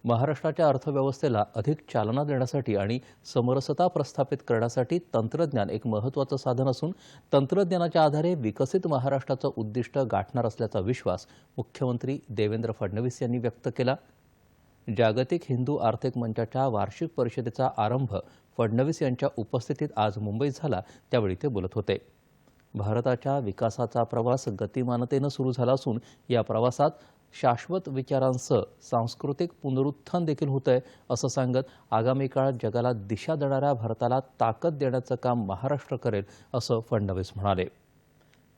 महाराष्ट्राच्या अर्थव्यवस्थेला अधिक चालना देण्यासाठी आणि समरसता प्रस्थापित करण्यासाठी तंत्रज्ञान एक महत्त्वाचं साधन असून तंत्रज्ञानाच्या आधारे विकसित महाराष्ट्राचं उद्दिष्ट गाठणार असल्याचा विश्वास मुख्यमंत्री देवेंद्र फडणवीस यांनी व्यक्त केला। जागतिक हिंदू आर्थिक मंचाच्या वार्षिक परिषदेचा आरंभ फडणवीस यांच्या उपस्थितीत आज मुंबईत झाला, त्यावेळी ते बोलत होते। भारताच्या विकासाचा प्रवास गतिमानतेने सुरू झाला असून या प्रवासात शाश्वत विचारांसह सांस्कृतिक पुनरुत्थान देखील होतंय असं सांगत आगामी काळात जगाला दिशा देणाऱ्या भारताला ताकद देण्याचं काम महाराष्ट्र करेल असं फडणवीस म्हणाले।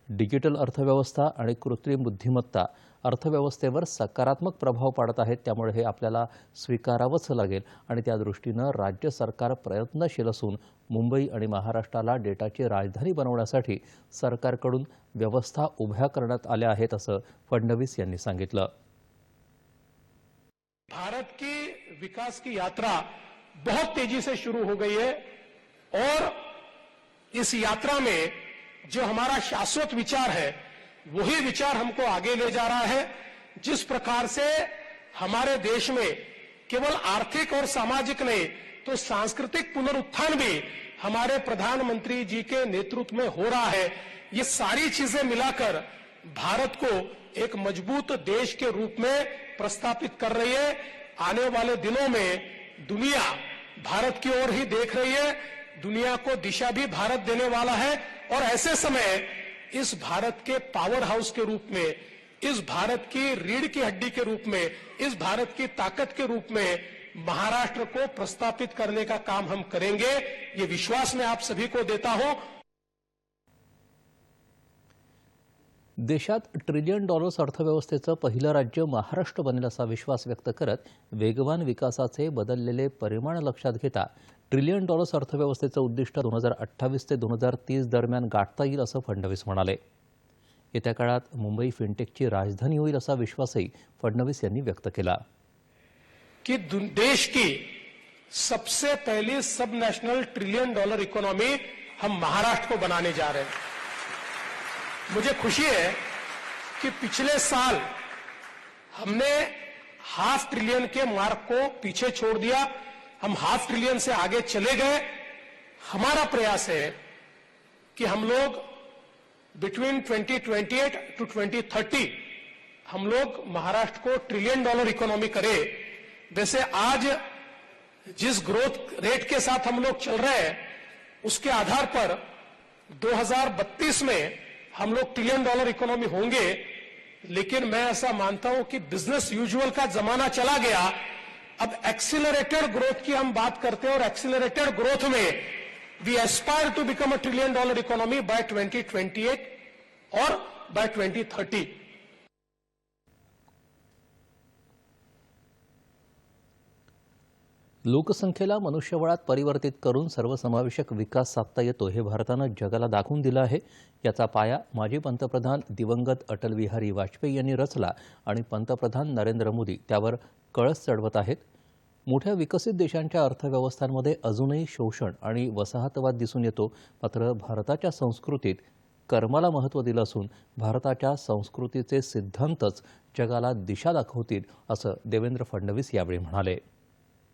डिजिटल अर्थव्यवस्था आणि कृत्रिम बुद्धिमत्ता अर्थव्यवस्थेवर सकारात्मक प्रभाव पाडत आहेत, त्यामुळे हे आपल्याला स्वीकारावंच लागेल आणि त्या दृष्टीनं राज्य सरकार प्रयत्नशील असून मुंबई आणि महाराष्ट्राला डेटाची राजधानी बनवण्यासाठी सरकारकडून व्यवस्था उभ्या करण्यात आल्या आहेत असं फडणवीस यांनी सांगितलं। भारत की विकास की यात्रा बहुत तेजी से शुरू हो गई है और इस यात्रा में जो हमारा शाश्वत विचार है वही विचार हमको आगे ले जा रहा है। जिस प्रकार से हमारे देश में केवल आर्थिक और सामाजिक नहीं तो सांस्कृतिक पुनरुत्थान भी हमारे प्रधानमंत्री जी के नेतृत्व में हो रहा है, ये सारी चीजें मिलाकर भारत को एक मजबूत देश के रूप में प्रस्थापित कर रही है। आने वाले दिनों में दुनिया भारत की ओर ही देख रही है, दुनिया को दिशा भी भारत देने वाला है और ऐसे समय इस भारत के पावर हाउस के रूप में, इस भारत की रीढ़ की हड्डी के रूप में, इस भारत की ताकत के रूप में महाराष्ट्र को प्रस्थापित करने का काम हम करेंगे, ये विश्वास मैं आप सभी को देता हूं। देशात ट्रिलियन डॉलर्स अर्थव्यवस्थेचं पहिलं राज्य महाराष्ट्र बनेल असा विश्वास व्यक्त करत वेगवान विकासाचे बदललेले परिमाण लक्षात घेता ट्रिलियन डॉलर्स अर्थव्यवस्थेचं उद्दिष्ट 2028 ते 2030 दरम्यान गाठता येईल असं फडणवीस म्हणाले। येत्या काळात मुंबई फिनटेकची राजधानी होईल असा विश्वासही फडणवीस यांनी व्यक्त केला। कि देश की सबसे पहली सब नेशनल ट्रिलियन डॉलर इकोनॉमी हम महाराष्ट्र को बनाने जा रहे हैं। मुझे खुशी है कि पिछले साल हमने हाफ ट्रिलियन के मार्क को पीछे छोड़ दिया, हम हाफ ट्रिलियन से आगे चले गए। हमारा प्रयास है कि हम लोग बिटवीन 2028 टू 2030 हम लोग महाराष्ट्र को ट्रिलियन डॉलर इकोनॉमी करें। वैसे आज जिस ग्रोथ रेट के साथ हम लोग चल रहे हैं उसके आधार पर 2032 में हम लोग ट्रिलियन डॉलर इकोनॉमी होंगे, लेकिन मैं ऐसा मानता हूं कि बिजनेस यूजुअल का जमाना चला गया। अब एक्सीलरेटेड ग्रोथ की हम बात करते हैं और एक्सीलरेटेड ग्रोथ में we aspire to become a trillion dollar economy by 2028 और बाय 2030। लोकसंख्येला मनुष्यबळात परिवर्तित करून सर्वसमावेशक विकास साधता येतो हे भारतानं जगाला दाखवून दिलं आहे। याचा पाया माजी पंतप्रधान दिवंगत अटल बिहारी वाजपेयी यांनी रचला आणि पंतप्रधान नरेंद्र मोदी त्यावर कळस चढवत आहेत। मोठ्या विकसित देशांच्या अर्थव्यवस्थांमध्ये अजूनही शोषण आणि वसाहतवाद दिसून येतो, मात्र भारताच्या संस्कृतीत कर्माला महत्त्व दिलं असून भारताच्या संस्कृतीचे सिद्धांतच जगाला दिशा दाखवतील असं देवेंद्र फडणवीस यावेळी म्हणाले।